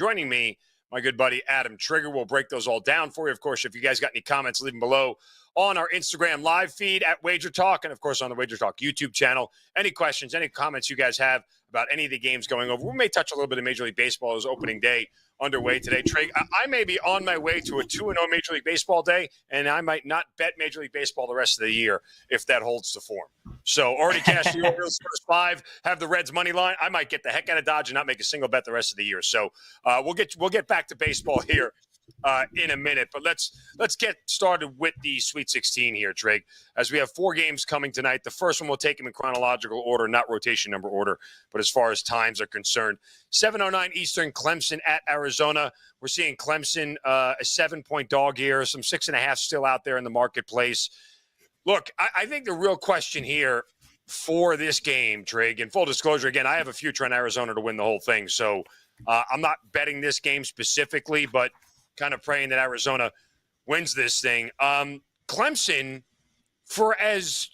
Joining me, my good buddy Adam Trigger. We'll break those all down for you. Of course, if you guys got any comments, leave them below on our Instagram live feed at Wagertalk, and of course on the Wagertalk YouTube channel. Any questions, any comments you guys have about any of the games going over. We may touch a little bit of Major League Baseball as opening day underway today. Trig, I may be on my way to a 2-0 Major League Baseball day, and I might not bet Major League Baseball the rest of the year if that holds to form. So already cashed the over first 5, have the Reds money line. I might get the heck out of Dodge and not make a single bet the rest of the year. So we'll get back to baseball here in a minute, but let's get started with the Sweet 16 here, Trig, as we have 4 games coming tonight. The first one we'll take them in chronological order, not rotation number order, but as far as times are concerned. 7:09 Eastern, Clemson at Arizona. We're seeing Clemson a 7-point dog here, some 6.5 still out there in the marketplace. Look, I think the real question here for this game, Trig, and full disclosure, again, I have a future on Arizona to win the whole thing, so I'm not betting this game specifically, but kind of praying that Arizona wins this thing. Clemson, for as,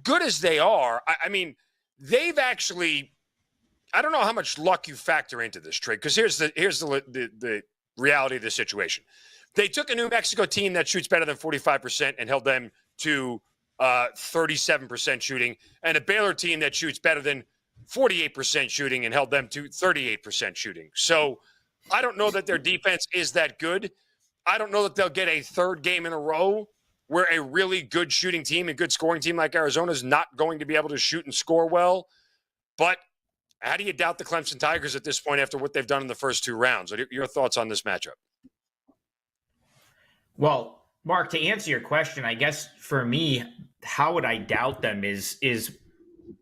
good as they are, I mean, they've actually, I don't know how much luck you factor into this, Trig, because here's the reality of the situation. They took a New Mexico team that shoots better than 45% and held them to 37% shooting, and a Baylor team that shoots better than 48% shooting and held them to 38% shooting. So I don't know that their defense is that good. I don't know that they'll get a third game in a row where a really good shooting team and good scoring team like Arizona is not going to be able to shoot and score well. But how do you doubt the Clemson Tigers at this point after what they've done in the first 2 rounds? What are your thoughts on this matchup? Well, Mark, to answer your question, I guess for me, how would I doubt them is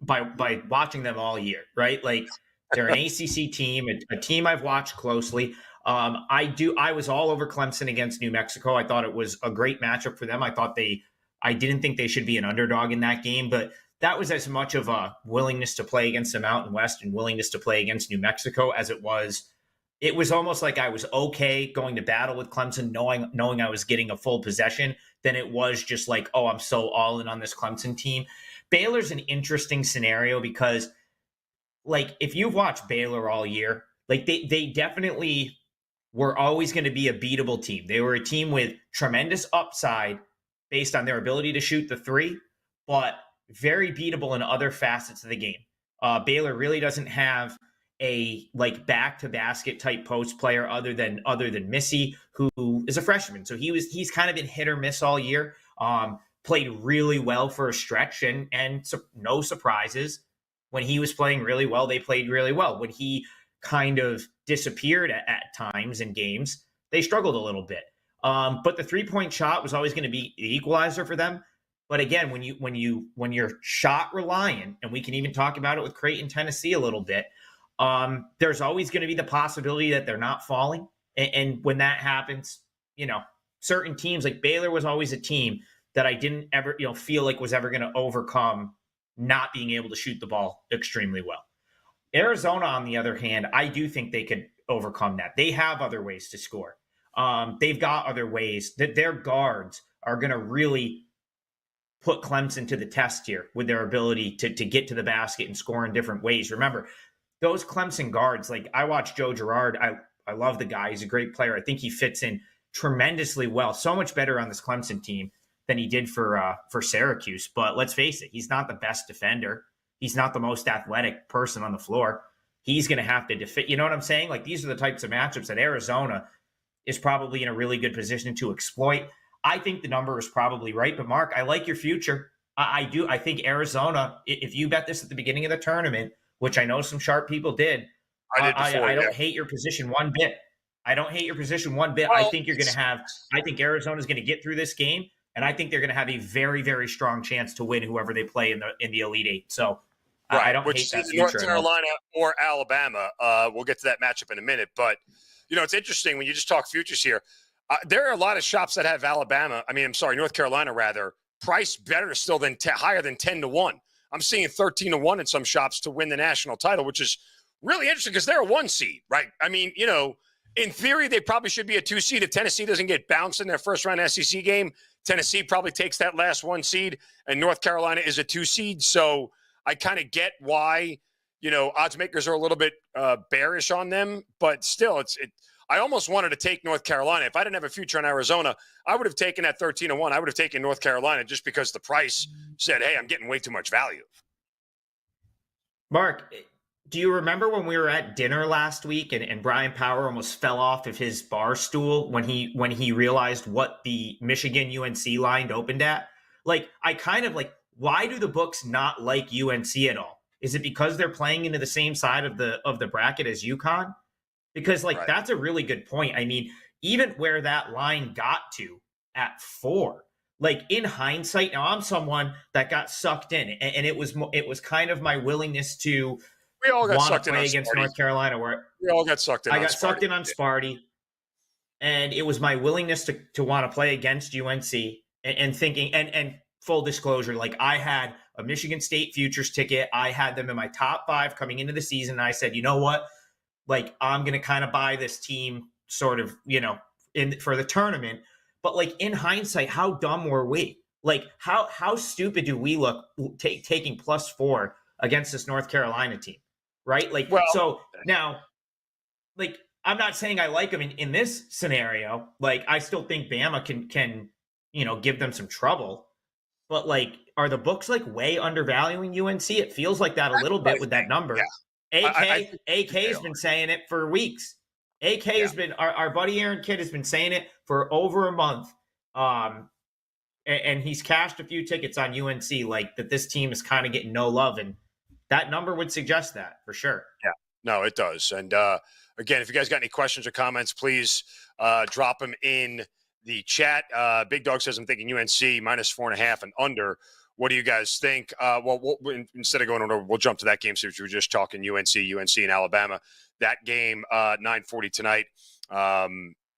by watching them all year, right? Like, they're an ACC team, a team I've watched closely. I was all over Clemson against New Mexico. I thought it was a great matchup for them. I didn't think they should be an underdog in that game, but that was as much of a willingness to play against the Mountain West and willingness to play against New Mexico as it was. It was almost like I was okay going to battle with Clemson, knowing I was getting a full possession. Then it was just like, oh, I'm so all in on this Clemson team. Baylor's an interesting scenario because, like, if you've watched Baylor all year, like they definitely were always going to be a beatable team. They were a team with tremendous upside based on their ability to shoot the 3, but very beatable in other facets of the game. Baylor really doesn't have a back to basket type post player other than Missy, who is a freshman. So he's kind of been hit or miss all year. Played really well for a stretch and so no surprises. When he was playing really well, they played really well. When he kind of disappeared at times in games, they struggled a little bit. But the 3-point shot was always going to be the equalizer for them. But again, when you're shot reliant, and we can even talk about it with Creighton, Tennessee a little bit, there's always going to be the possibility that they're not falling. And when that happens, certain teams like Baylor was always a team that I didn't ever feel like was ever going to overcome not being able to shoot the ball extremely well. Arizona, on the other hand, I do think they could overcome that. They have other ways to score. They've got other ways that their guards are going to really put Clemson to the test here with their ability to get to the basket and score in different ways. Remember, those Clemson guards, like I watched Joe Girard. I love the guy. He's a great player. I think he fits in tremendously well, so much better on this Clemson team than he did for Syracuse. But let's face it, he's not the best defender. He's not the most athletic person on the floor. He's going to have to defend. You know what I'm saying? Like, these are the types of matchups that Arizona is probably in a really good position to exploit. I think the number is probably right. But, Mark, I like your future. I do. I think Arizona, if you bet this at the beginning of the tournament, which I know some sharp people did, I don't hate your position one bit. I don't hate your position one bit. Well, I think I think Arizona's going to get through this game. And I think they're going to have a very, very strong chance to win whoever they play in the Elite Eight. So I don't hate that future. North Carolina or Alabama. We'll get to that matchup in a minute. But, it's interesting when you just talk futures here. There are a lot of shops that have North Carolina rather, priced better still than higher than 10-1. I'm seeing 13-1 in some shops to win the national title, which is really interesting because they're a 1 seed, right? I mean, in theory, they probably should be a 2 seed. If Tennessee doesn't get bounced in their first round SEC game, Tennessee probably takes that last 1 seed, and North Carolina is a 2 seed. So I kind of get why, odds makers are a little bit bearish on them, but still, I almost wanted to take North Carolina. If I didn't have a future on Arizona, I would have taken at 13-1. I would have taken North Carolina just because the price said, hey, I'm getting way too much value. Mark, do you remember when we were at dinner last week and Brian Power almost fell off of his bar stool when he realized what the Michigan UNC line opened at? Like, I kind of like, why do the books not like UNC at all? Is it because they're playing into the same side of the bracket as UConn? Because like, that's a really good point. I mean, even where that line got to at 4, like in hindsight, now I'm someone that got sucked in, and it was kind of my willingness to we all got want sucked to play in against Sparty. North Carolina. Where we all got sucked in. I got sucked in on Sparty, and it was my willingness to want to play against UNC and thinking and full disclosure, like I had a Michigan State futures ticket. I had them in my top 5 coming into the season. And I said, you know what? Like, I'm going to kind of buy this team sort of, for the tournament. But like in hindsight, how dumb were we? Like how stupid do we look taking +4 against this North Carolina team? Right. Like, so now, like, I'm not saying I like them in this scenario. Like, I still think Bama can, give them some trouble. But like, are the books like way undervaluing UNC? It feels like that a little bit with that number. Yeah. AK has been saying it for weeks. AK has been our buddy Aaron Kidd has been saying it for over a month. And he's cashed a few tickets on UNC, like that this team is kind of getting no love, and that number would suggest that for sure. Yeah, no, it does. And again, if you guys got any questions or comments, please drop them in the chat. Big Dog says, I'm thinking UNC -4.5 and under. What do you guys think? We'll instead of going over, we'll jump to that game since we were just talking UNC and Alabama. That game, 9:40 tonight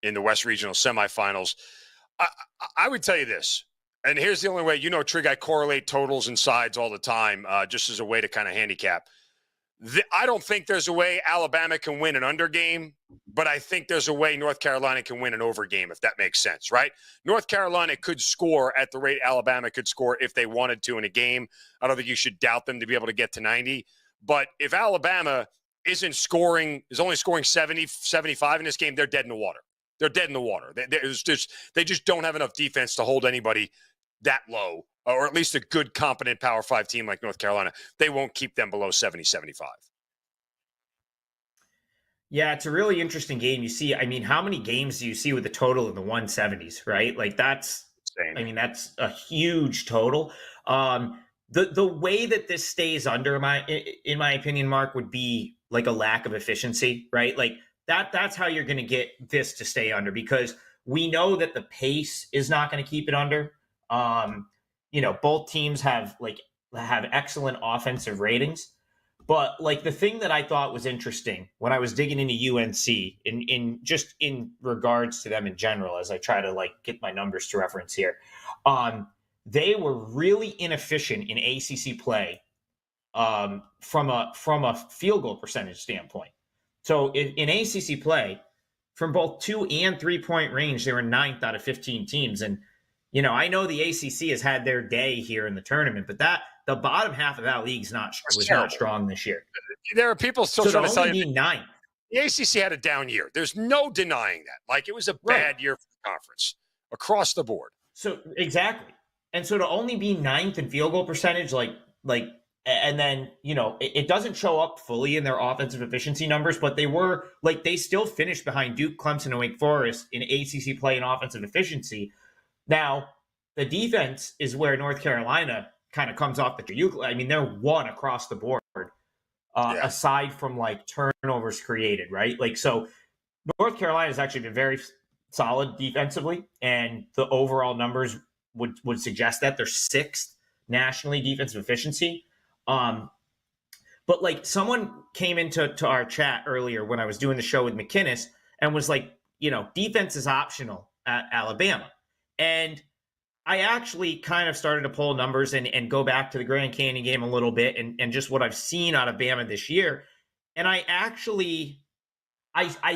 in the West Regional semifinals. I would tell you this, and here's the only way, Trig, I correlate totals and sides all the time just as a way to kind of handicap. I don't think there's a way Alabama can win an under game, but I think there's a way North Carolina can win an over game, if that makes sense, right? North Carolina could score at the rate Alabama could score if they wanted to in a game. I don't think you should doubt them to be able to get to 90. But if Alabama is only scoring 70, 75 in this game, they're dead in the water. They're dead in the water. They just don't have enough defense to hold anybody that low, or at least a good, competent Power 5 team like North Carolina. They won't keep them below 70, 75. Yeah, it's a really interesting game. You see, how many games do you see with the total in the 170s, right? Like that's a huge total. The way that this stays under, in my opinion, Mark, would be like a lack of efficiency, right? Like that's how you're going to get this to stay under, because we know that the pace is not going to keep it under. Both teams have excellent offensive ratings, but like the thing that I thought was interesting when I was digging into UNC in regards to them in general, as I try to like get my numbers to reference here, they were really inefficient in ACC play, from a field goal percentage standpoint. So in ACC play, from both 2 and 3 point range, they were 9th out of 15 teams. And, I know the ACC has had their day here in the tournament, but the bottom half of that league was not strong this year. There are people still trying to tell you 9th. The ACC had a down year. There's no denying that. Like, it was a bad year for the conference across the board. So exactly. And so to only be 9th in field goal percentage, and then, it doesn't show up fully in their offensive efficiency numbers, but they still finished behind Duke, Clemson, and Wake Forest in ACC play and offensive efficiency. Now, the defense is where North Carolina kind of comes off the juke. They're 1 across the board, aside from like turnovers created, right? Like, so North Carolina has actually been very solid defensively, and the overall numbers would suggest that they're 6th nationally defensive efficiency. But like someone came into our chat earlier when I was doing the show with McKinnis and was like, defense is optional at Alabama. And I actually kind of started to pull numbers and go back to the Grand Canyon game a little bit and just what I've seen out of Bama this year. And I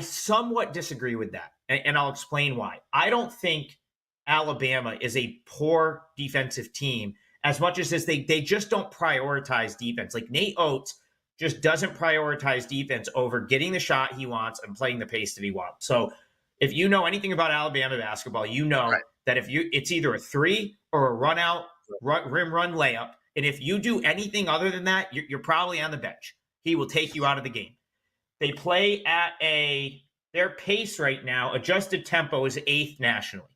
somewhat disagree with that. And I'll explain why. I don't think Alabama is a poor defensive team as much as they just don't prioritize defense. Like Nate Oates just doesn't prioritize defense over getting the shot he wants and playing the pace that he wants. So if you know anything about Alabama basketball, you know that it's either a three or a run out, rim run layup. And if you do anything other than that, you're probably on the bench. He will take you out of the game. They play at their pace right now, adjusted tempo is 8th nationally.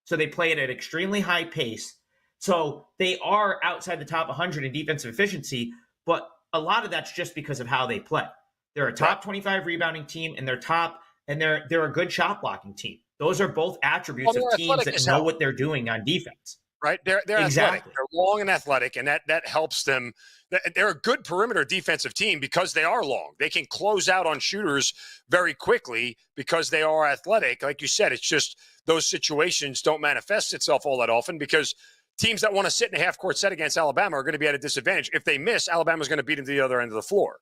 So they play it at extremely high pace. So they are outside the top 100 in defensive efficiency, but a lot of that's just because of how they play. They're a top 25 rebounding team, and they're a good shot blocking team. Those are both attributes of teams that know what they're doing on defense. Right? They're athletic. They're long and athletic, and that helps them. They're a good perimeter defensive team because they are long. They can close out on shooters very quickly because they are athletic. Like you said, it's just those situations don't manifest itself all that often because teams that want to sit in a half-court set against Alabama are going to be at a disadvantage. If they miss, Alabama's going to beat them to the other end of the floor.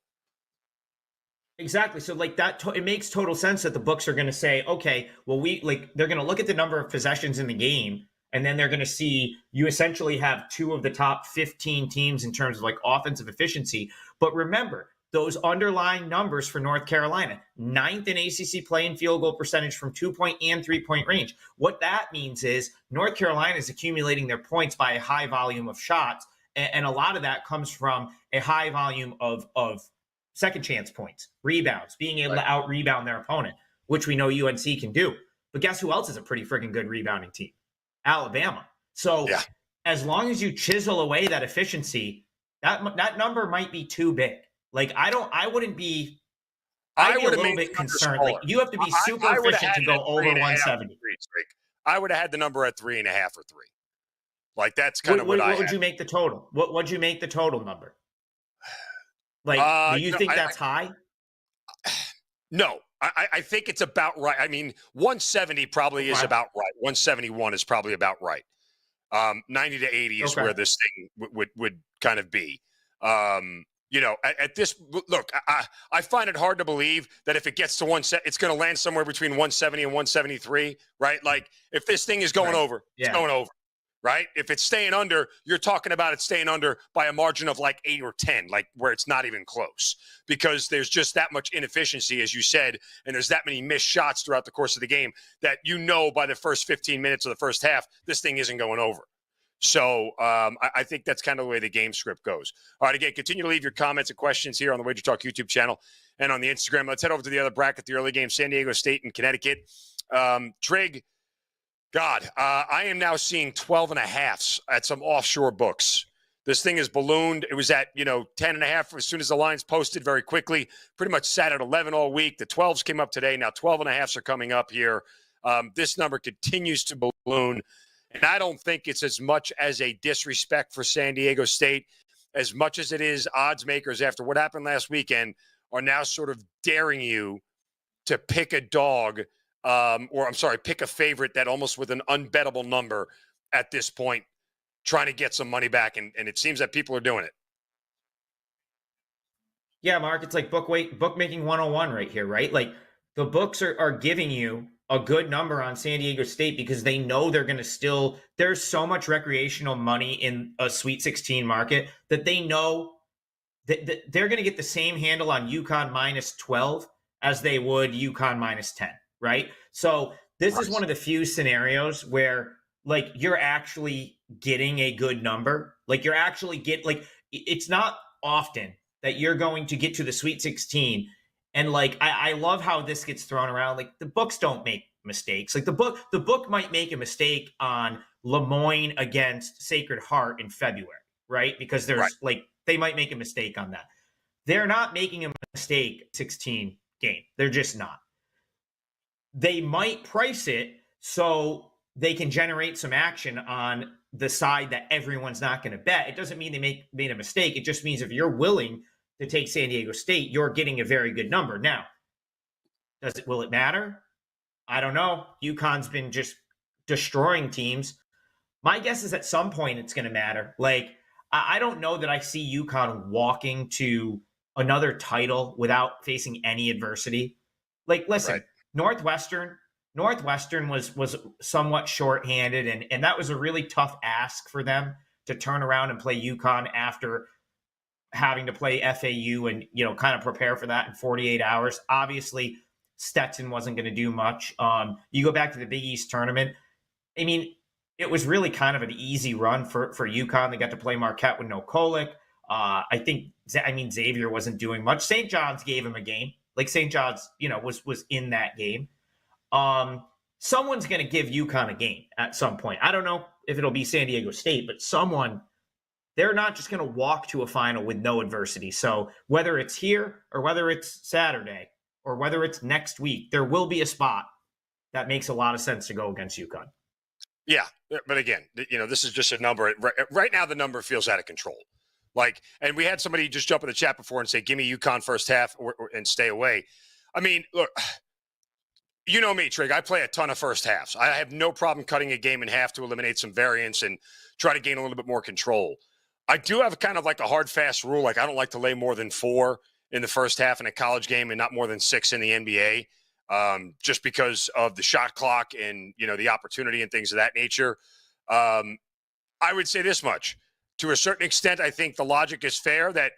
Exactly. So like that, it makes total sense that the books are going to say, okay, well, they're going to look at the number of possessions in the game, and then they're going to see you essentially have 2 of the top 15 teams in terms of like offensive efficiency. But remember, those underlying numbers for North Carolina, 9th in ACC play and field goal percentage from 2-point and 3-point range. What that means is North Carolina is accumulating their points by a high volume of shots. And a lot of that comes from a high volume of second chance points, rebounds, being able to out rebound their opponent, which we know UNC can do. But guess who else is a pretty freaking good rebounding team? Alabama. So as long as you chisel away that efficiency, that number might be too big. Like I'd be a little bit concerned. Like you have to be super efficient to go over 170. I would have had the number at 3.5 or 3. Like that's kind of what would you make the total? What would you make the total number? Like, do you think that's high? No, I think it's about right. I mean, 170 probably is about right. 171 is probably about right. 90 to 80 is where this thing would kind of be. At this look, I find it hard to believe that if it gets to it's going to land somewhere between 170 and 173, right? Like if this thing is going over, it's going over. Right? If it's staying under, you're talking about it staying under by a margin of like 8 or 10, like where it's not even close because there's just that much inefficiency, as you said, and there's that many missed shots throughout the course of the game that by the first 15 minutes of the first half, this thing isn't going over. So I think that's kind of the way the game script goes. All right, again, continue to leave your comments and questions here on the Wager Talk YouTube channel and on the Instagram. Let's head over to the other bracket, the early game, San Diego State and Connecticut. Trig, God, I am now seeing 12.5s at some offshore books. This thing is ballooned. It was at, 10.5 as soon as the lines posted very quickly. Pretty much sat at 11 all week. The 12s came up today. Now 12.5s are coming up here. This number continues to balloon. And I don't think it's as much as a disrespect for San Diego State as much as it is odds makers after what happened last weekend are now sort of daring you to pick a dog pick a favorite that almost with an unbettable number at this point, trying to get some money back. And it seems that people are doing it. Yeah, Mark, it's like bookmaking 101 right here, right? Like the books are giving you a good number on San Diego State because they know they're going to there's so much recreational money in a Sweet 16 market that they know that they're going to get the same handle on UConn minus 12 as they would UConn minus 10. Right. So this is one of the few scenarios where like you're actually getting a good number. Like you're actually it's not often that you're going to get to the Sweet 16. And like, I love how this gets thrown around. Like the books don't make mistakes. Like the book might make a mistake on Lemoyne against Sacred Heart in February. Right. Because they might make a mistake on that. They're not making a mistake 16 game. They're just not. They might price it so they can generate some action on the side that everyone's not going to bet. It doesn't mean they made a mistake. It just means if you're willing to take San Diego State, you're getting a very good number. Now, will it matter? I don't know. UConn's been just destroying teams. My guess is at some point it's going to matter. Like, I don't know that I see UConn walking to another title without facing any adversity. Like, listen. Right. Northwestern was somewhat shorthanded, and that was a really tough ask for them to turn around and play UConn after having to play FAU and, kind of prepare for that in 48 hours. Obviously, Stetson wasn't going to do much. You go back to the Big East tournament. I mean, it was really kind of an easy run for UConn. They got to play Marquette with no Kolek. Xavier wasn't doing much. St. John's gave him a game. Like St. John's, was in that game. Someone's going to give UConn a game at some point. I don't know if it'll be San Diego State, but they're not just going to walk to a final with no adversity. So whether it's here or whether it's Saturday or whether it's next week, there will be a spot that makes a lot of sense to go against UConn. Yeah, but again, this is just a number. Right now, the number feels out of control. And we had somebody just jump in the chat before and say, give me UConn first half and stay away. I mean, look, you know me, Trig. I play a ton of first halves. I have no problem cutting a game in half to eliminate some variance and try to gain a little bit more control. I do have kind of like a hard, fast rule. I don't like to lay more than 4 in the first half in a college game and not more than 6 in the NBA. Just because of the shot clock and, the opportunity and things of that nature. I would say this much. To a certain extent, I think the logic is fair that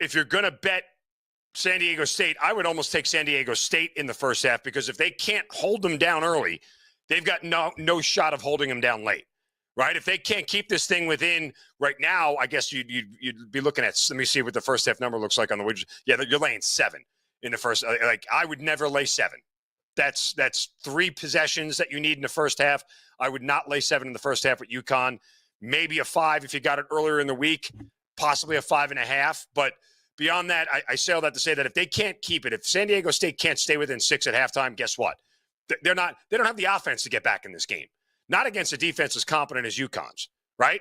if you're going to bet San Diego State, I would almost take San Diego State in the first half, because if they can't hold them down early, they've got no shot of holding them down late, right? If they can't keep this thing within right now, I guess you'd be looking at, let me see what the first half number looks like on the widget. Yeah, you're laying 7 in the first. I would never lay 7. That's 3 possessions that you need in the first half. I would not lay 7 in the first half with UConn. Maybe a 5 if you got it earlier in the week, possibly a 5.5. But beyond that, I say all that to say that if they can't keep it, if San Diego State can't stay within 6 at halftime, guess what? They don't have the offense to get back in this game. Not against a defense as competent as UConn's, right?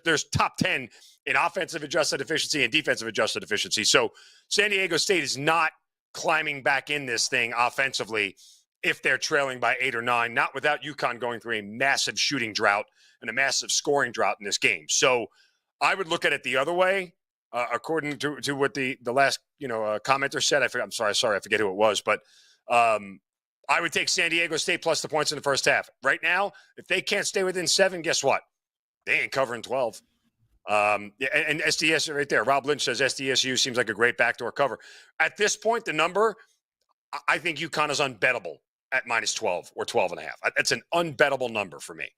There's top 10 in offensive adjusted efficiency and defensive adjusted efficiency. So San Diego State is not climbing back in this thing offensively if they're trailing by 8 or 9, not without UConn going through a massive shooting drought and a massive scoring drought in this game. So I would look at it the other way, according to what the last commenter said. I'm sorry, I forget who it was, but I would take San Diego State plus the points in the first half. Right now, if they can't stay within 7, guess what? They ain't covering 12. And SDS right there. Rob Lynch says SDSU seems like a great backdoor cover. At this point, the number, I think UConn is unbettable at minus 12 or 12.5. That's an unbettable number for me.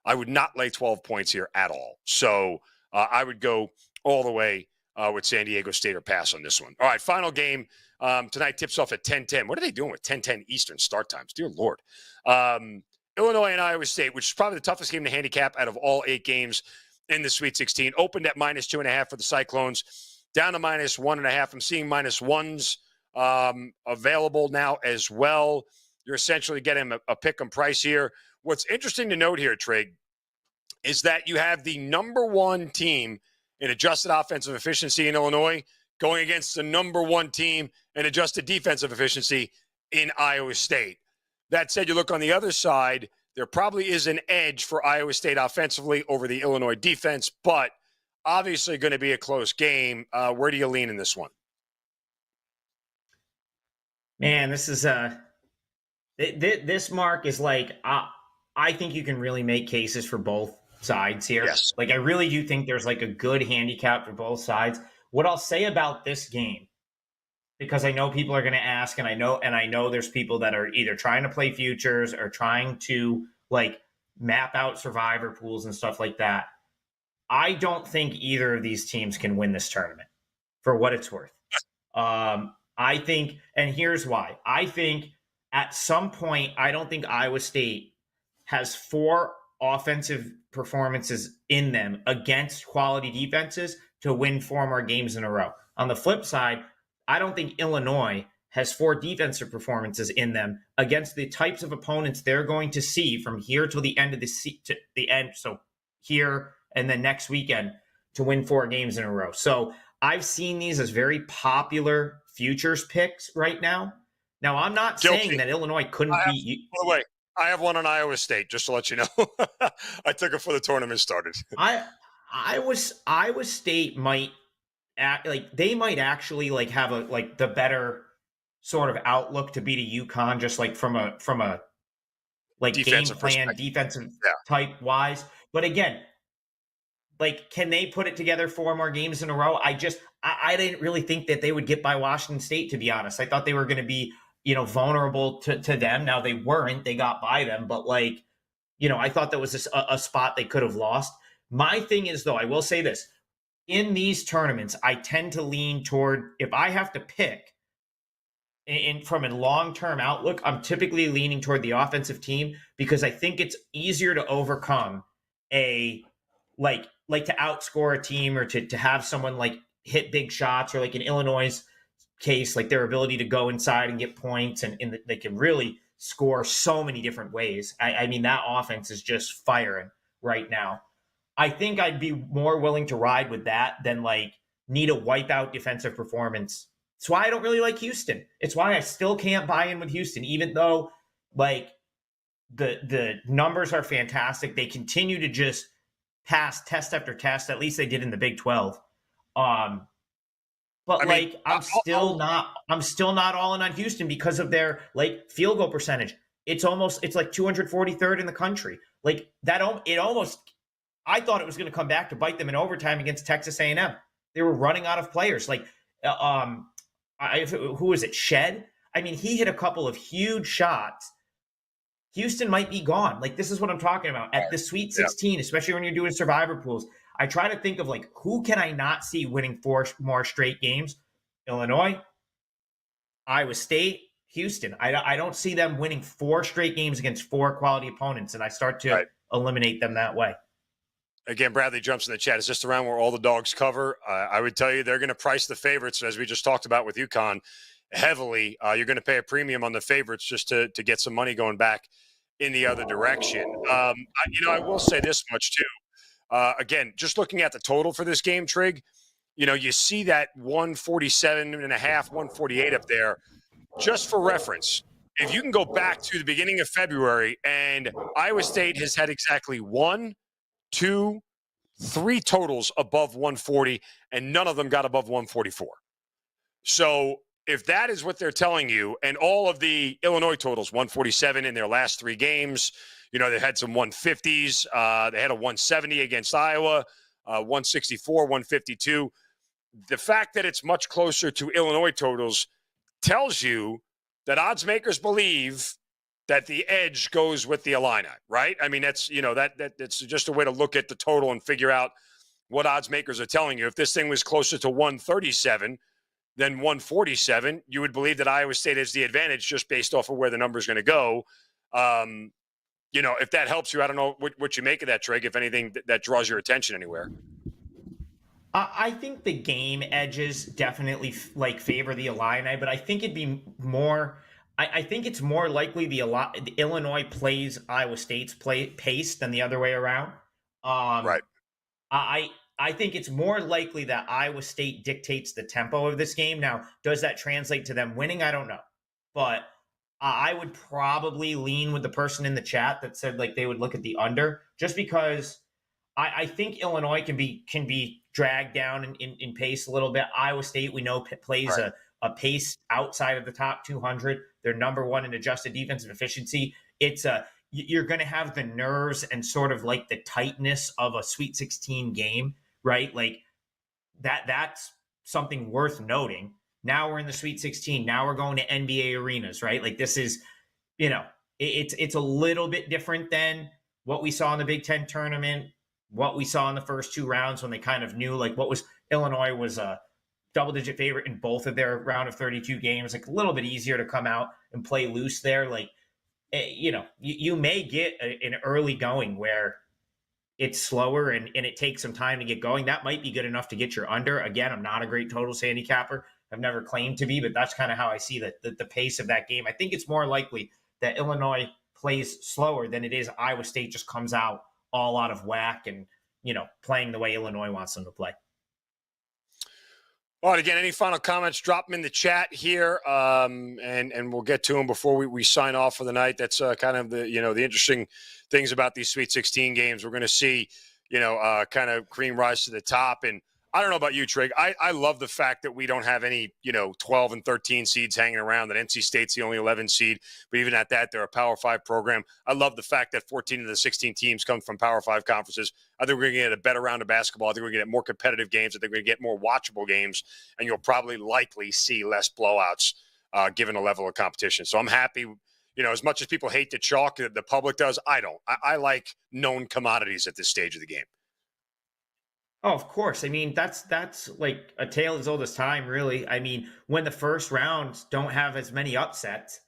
I would not lay 12 points here at all. So I would go all the way with San Diego State or pass on this one. All right, final game tonight tips off at 10:10. What are they doing with 10:10 Eastern start times? Dear Lord. Illinois and Iowa State, which is probably the toughest game to handicap out of all 8 games in the Sweet 16. Opened at minus 2.5 for the Cyclones, down to minus 1.5. I'm seeing minus 1s available now as well. You're essentially getting a pick 'em price here. What's interesting to note here, Trig, is that you have the number 1 team in adjusted offensive efficiency in Illinois going against the number 1 team in adjusted defensive efficiency in Iowa State. That said, you look on the other side, there probably is an edge for Iowa State offensively over the Illinois defense, but obviously going to be a close game. Where do you lean in this one? Man, this is this mark is like, I think you can really make cases for both sides here. Yes. I really do think there's a good handicap for both sides. What I'll say about this game, because I know people are going to ask, and I know there's people that are either trying to play futures or trying to map out survivor pools and stuff like that. I don't think either of these teams can win this tournament for what it's worth. I think, and here's why. I think at some point, I don't think Iowa State has 4 offensive performances in them against quality defenses to win 4 more games in a row. On the flip side, I don't think Illinois has 4 defensive performances in them against the types of opponents they're going to see from here till the end of the end. So here and then next weekend to win 4 games in a row. So I've seen these as very popular futures picks right now. Now, I'm not saying that Illinois couldn't beat. By the way, I have one on Iowa State, just to let you know. I took it before the tournament started. Iowa State might they might actually have the better sort of outlook to beat a UConn, just from a game plan, defensive type wise. But again, like, can they put it together 4 more games in a row? I didn't really think that they would get by Washington State, to be honest. I thought they were going to be, vulnerable to them. Now they weren't, they got by them, but like, I thought that was a spot they could have lost. My thing is, though, I will say this, in these tournaments, I tend to lean toward, if I have to pick from a long-term outlook, I'm typically leaning toward the offensive team, because I think it's easier to overcome like to outscore a team, or to have someone like hit big shots, or like in Illinois' case, like their ability to go inside and get points, and they can really score so many different ways. I mean, that offense is just firing right now. I think I'd be more willing to ride with that than like need a wipeout defensive performance. It's why I don't really like Houston. It's why I still can't buy in with Houston, even though like the numbers are fantastic. They continue to just pass test after test. At least they did in the Big 12. But I'm still not all in on Houston because of their like field goal percentage. It's like 243rd in the country. Like that, I thought it was going to come back to bite them in overtime against Texas A&M. They were running out of players. Like, who is it? Shed? I mean, he hit a couple of huge shots. Houston might be gone. Like, this is what I'm talking about. At the Sweet 16, especially when you're doing survivor pools, I try to think of, like, who can I not see winning 4 more straight games? Illinois, Iowa State, Houston. I don't see them winning 4 straight games against 4 quality opponents, and I start to eliminate them that way. Again, Bradley jumps in the chat. Is this around where all the dogs cover? I would tell you they're going to price the favorites, as we just talked about with UConn, heavily. You're going to pay a premium on the favorites just to get some money going back in the other direction. I will say this much too. Again, just looking at the total for this game, Trig, you see that 147.5, 148 up there. Just for reference, if you can go back to the beginning of February, and Iowa State has had exactly 1, 2, 3 totals above 140, and none of them got above 144. So if that is what they're telling you, and all of the Illinois totals, 147 in their last 3 games, they had some 150s. They had a 170 against Iowa, 164, 152. The fact that it's much closer to Illinois totals tells you that odds makers believe that the edge goes with the Illini, right? I mean, that's, that's just a way to look at the total and figure out what odds makers are telling you. If this thing was closer to 137 than 147, you would believe that Iowa State has the advantage just based off of where the number is going to go. If that helps you, I don't know what you make of that, Trig, if anything that draws your attention anywhere. I think the game edges definitely favor the Illini, but I think it'd be more. I think it's more likely the Illinois plays Iowa State's pace than the other way around. Right. I think it's more likely that Iowa State dictates the tempo of this game. Now, does that translate to them winning? I don't know, but I would probably lean with the person in the chat that said like they would look at the under, just because I think Illinois can be dragged down in pace a little bit. Iowa State, we know, plays a pace outside of the top 200. They're number 1 in adjusted defensive efficiency. You're going to have the nerves and sort of like the tightness of a Sweet 16 game, right? Like that's something worth noting. Now we're in the Sweet 16. Now we're going to NBA arenas, right? Like this is, it's a little bit different than what we saw in the Big Ten tournament, what we saw in the first 2 rounds when they kind of knew like Illinois was a double-digit favorite in both of their round of 32 games, like a little bit easier to come out and play loose there. Like, you may get an early going where it's slower and it takes some time to get going. That might be good enough to get your under. Again, I'm not a great totals handicapper. I've never claimed to be, but that's kind of how I see the pace of that game. I think it's more likely that Illinois plays slower than it is Iowa State just comes out all out of whack and, playing the way Illinois wants them to play. All right, again, any final comments, drop them in the chat here, and we'll get to them before we sign off for the night. That's kind of the interesting things about these Sweet 16 games. We're going to see, kind of cream rise to the top. And I don't know about you, Trig. I love the fact that we don't have any, 12 and 13 seeds hanging around, that NC State's the only 11 seed. But even at that, they're a Power 5 program. I love the fact that 14 of the 16 teams come from Power 5 conferences. I think we're going to get a better round of basketball. I think we're going to get more competitive games. I think we're going to get more watchable games. And you'll probably likely see less blowouts given the level of competition. So I'm happy. As much as people hate the chalk, the public does, I don't. I like known commodities at this stage of the game. Oh, of course. I mean, that's like a tale as old as time, really. I mean, when the first rounds don't have as many upsets,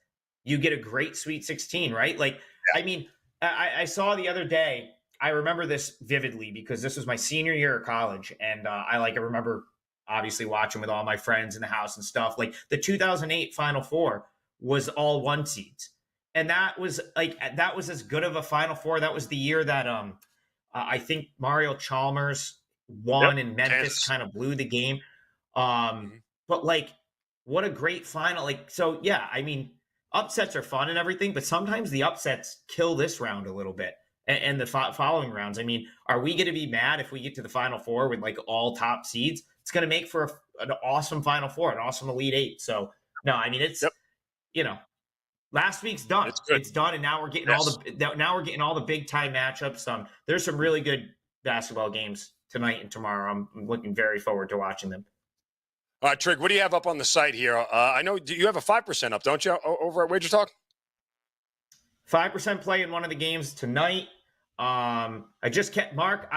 you get a great Sweet 16, right? Like, I mean, I saw the other day, I remember this vividly because this was my senior year of college. And I remember obviously watching with all my friends in the house and stuff. Like the 2008 Final Four was all 1 seeds. And that was as good of a Final Four. That was the year that I think Mario Chalmers won and Memphis kind of blew the game. But like, what a great final. Like, so yeah, I mean, upsets are fun and everything, but sometimes the upsets kill this round a little bit and the following rounds. I mean, are we going to be mad if we get to the Final Four with like all top seeds? It's going to make for an awesome Final Four, an awesome Elite Eight. So no, I mean, it's, last week's done. It's done. And now we're getting all the big time matchups. There's some really good basketball games tonight and tomorrow. I'm looking very forward to watching them. All right, Trig, what do you have up on the site here? I know you have a 5% up, don't you, over at Wager Talk? 5% play in one of the games tonight. I just kept Mark.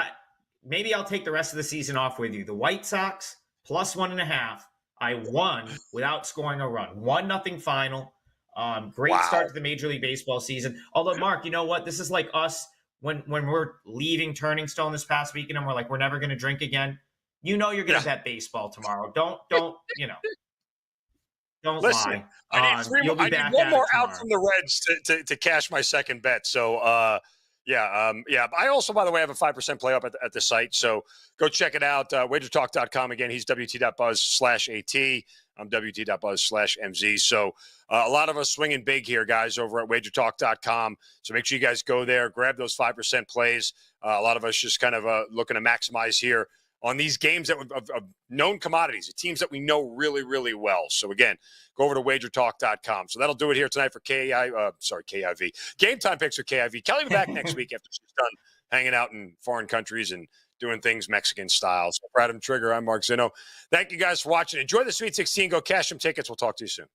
Maybe I'll take the rest of the season off with you. The White Sox plus 1.5. I won without scoring a run. 1-0 final. Great start to the Major League Baseball season. Although, Mark, you know what? This is like us when we're leaving Turning Stone this past weekend and we're like, we're never going to drink again. You're going to bet baseball tomorrow. Don't Listen, lie. I need one more out from the Reds to cash my second bet. So, yeah. I also, by the way, have a 5% play up at the site. So go check it out. Wagertalk.com. Again, he's WT.buzz/AT. I'm WT.buzz/MZ. So a lot of us swinging big here, guys, over at Wagertalk.com. So make sure you guys go there, grab those 5% plays. A lot of us just kind of looking to maximize here on these games that of known commodities, the teams that we know really, really well. So again, go over to Wagertalk.com. So that'll do it here tonight for KIV. Game time picks with KIV. Kelly will be back next week after she's done hanging out in foreign countries and doing things Mexican style. So for Adam Trigger, I'm Mark Zinno. Thank you guys for watching. Enjoy the Sweet 16. Go cash some tickets. We'll talk to you soon.